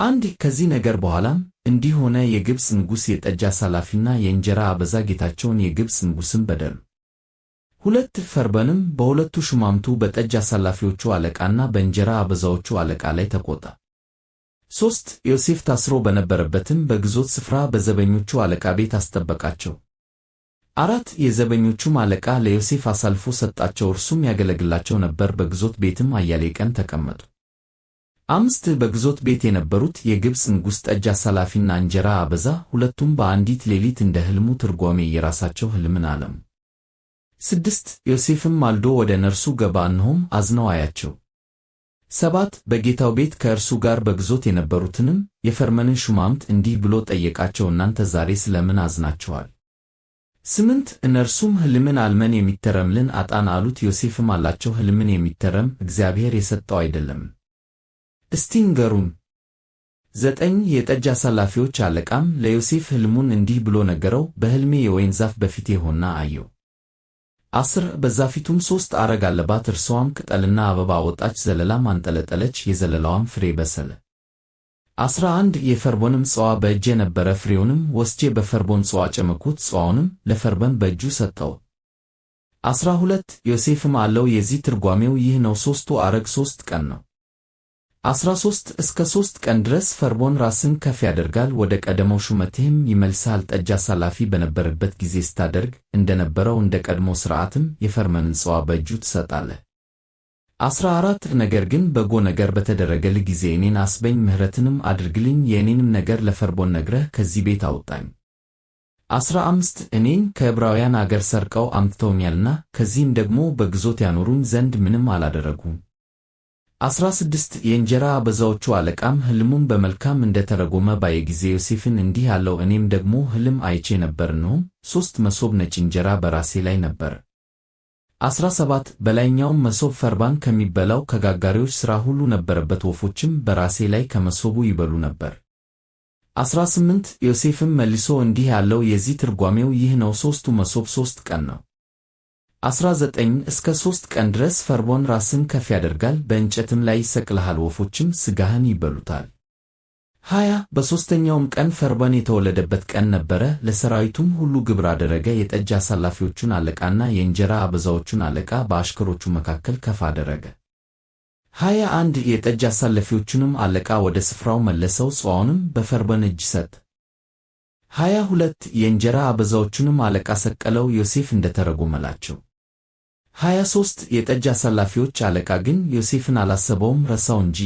አንድ ከዚህ ነገር በኋላም እንዲህ ሆነ፣ የግብፅ ንጉሥ የጠጅ አሳላፊና የእንጀራ አበዛ ጌታቸውን የግብፅ ንጉሥን በደሉ። 2 ፈርዖንም በሁለቱ ሹማምቱ በጠጅ አሳላፊዎቹ አለቃና በእንጀራ አበዛዎቹ አለቃ ላይ ተቆጣ። 3 ዮሴፍ ታስሮ በነበረበትም በግዞት ስፍራ በዘበኞቹ አለቃ ቤት አስጠበቃቸው። 4 የዘበኞቹም አለቃ ለዮሴፍ አሳልፎ ሰጣቸው፣ እርሱም ያገለግላቸው ነበር። በግዞት ቤትም አያሌ ቀን ተቀመጡ። 5 በግዞት ቤት የነበሩት የግብፅ ንጉሥ ጠጅ አሳላፊና እንጀራ አበዛ ሁለቱም በአንዲት ሌሊት እንደ ሕልሙ ትርጓሜ የራሳቸው ሕልምን አለሙ። 6 ዮሴፍም ማልዶ ወደ እነርሱ ገባ፣ እነሆም አዝነው አያቸው። 7 በጌታው ቤት ከእርሱ ጋር በግዞት የነበሩትንም የፈርዖንን ሹማምት እንዲህ ብሎ ጠየቃቸው፣ እናንተ ዛሬ ስለምን አዝናችኋል? 8 እነርሱም ሕልምን አልመን የሚተረምልን አጣን አሉት። ዮሴፍም አላቸው፣ ሕልምን የሚተረም እግዚአብሔር የሰጠው አይደለም? እስቲ ንገሩን። 9 የጠጅ አሳላፊዎች አለቃም ለዮሴፍ ሕልሙን እንዲህ ብሎ ነገረው፣ በሕልሜ የወይን ዛፍ በፊቴ ሆና አየሁ። 10 በዛፊቱም 3 አረግ አለባት፣ እርሷም ቅጠልና አበባ አወጣች፣ ዘለላም አንጠለጠለች፣ የዘለላዋም ፍሬ በሰለ። 11 የፈርዖንም ጽዋ በእጄ ነበረ፣ ፍሬውንም ወስጄ በፈርዖን ጽዋ ጨመቅሁት፣ ጽዋውንም ለፈርዖን በእጁ ሰጠው። 12 ዮሴፍም አለው፣ የዚህ ትርጓሜው ይህ ነው፣ 3ቱ አረግ 3 ቀን ነው። 13 እስከ 3 ቀን ድረስ ፈርዖን ራስን ከፍ ያደርጋል፣ ወደ ቀደመው ሹመትህም ይመልሳል። ጠጅ አሳላፊ በነበረበት ጊዜ ስታደርግ እንደነበረው እንደ ቀድሞ ሥርዓትም የፈርዖንን ጽዋ በእጁ ትሰጣለህ። 14 ነገር ግን በጎ ነገር በተደረገልህ ጊዜ እኔን አስበኝ፣ ምሕረትንም አድርግልኝ፣ የእኔንም ነገር ለፈርዖን ነግረህ ከዚህ ቤት አውጣኝ። 15 እኔን ከዕብራውያን አገር ሰርቀው አምጥተውኛልና ከዚህም ደግሞ በግዞት ያኖሩኝ ዘንድ ምንም አላደረጉም። 16 የእንጀራ አበዛዎቹ አለቃም ሕልሙን በመልካም እንደ ተረጎመ ባየ ጊዜ ዮሴፍን እንዲህ አለው፣ እኔም ደግሞ ሕልም አይቼ ነበር፣ እነሆም 3 መሶብ ነጭ እንጀራ በራሴ ላይ ነበር። 17 በላይኛውም መሶብ ፈርዖን ከሚበላው ከጋጋሪዎች ሥራ ሁሉ ነበረበት፣ ወፎችም በራሴ ላይ ከመሶቡ ይበሉ ነበር። 18 ዮሴፍም መልሶ እንዲህ አለው፣ የዚህ ትርጓሜው ይህ ነው፣ 3ቱ መሶብ 3 ቀን ነው። 19 እስከ 3 ቀን ድረስ ፈርዖን ራስን ከፍ ያደርጋል፣ በእንጨትም ላይ ይሰቅልሃል፣ ወፎችም ሥጋህን ይበሉታል። 20 በሦስተኛውም ቀን ፈርዖን የተወለደበት ቀን ነበረ፣ ለሰራዊቱም ሁሉ ግብር አደረገ። የጠጅ አሳላፊዎቹን አለቃና የእንጀራ አበዛዎቹን አለቃ በአሽከሮቹ መካከል ከፍ አደረገ። 21 የጠጅ አሳላፊዎቹንም አለቃ ወደ ስፍራው መለሰው፣ ጽዋውንም በፈርዖን እጅ ሰጠ። 22 የእንጀራ አበዛዎቹንም አለቃ ሰቀለው፣ ዮሴፍ እንደ ተረጎመላቸው። 23 የጠጅ አሳላፊዎች አለቃ ግን ዮሴፍን አላሰበውም፣ ረሳው እንጂ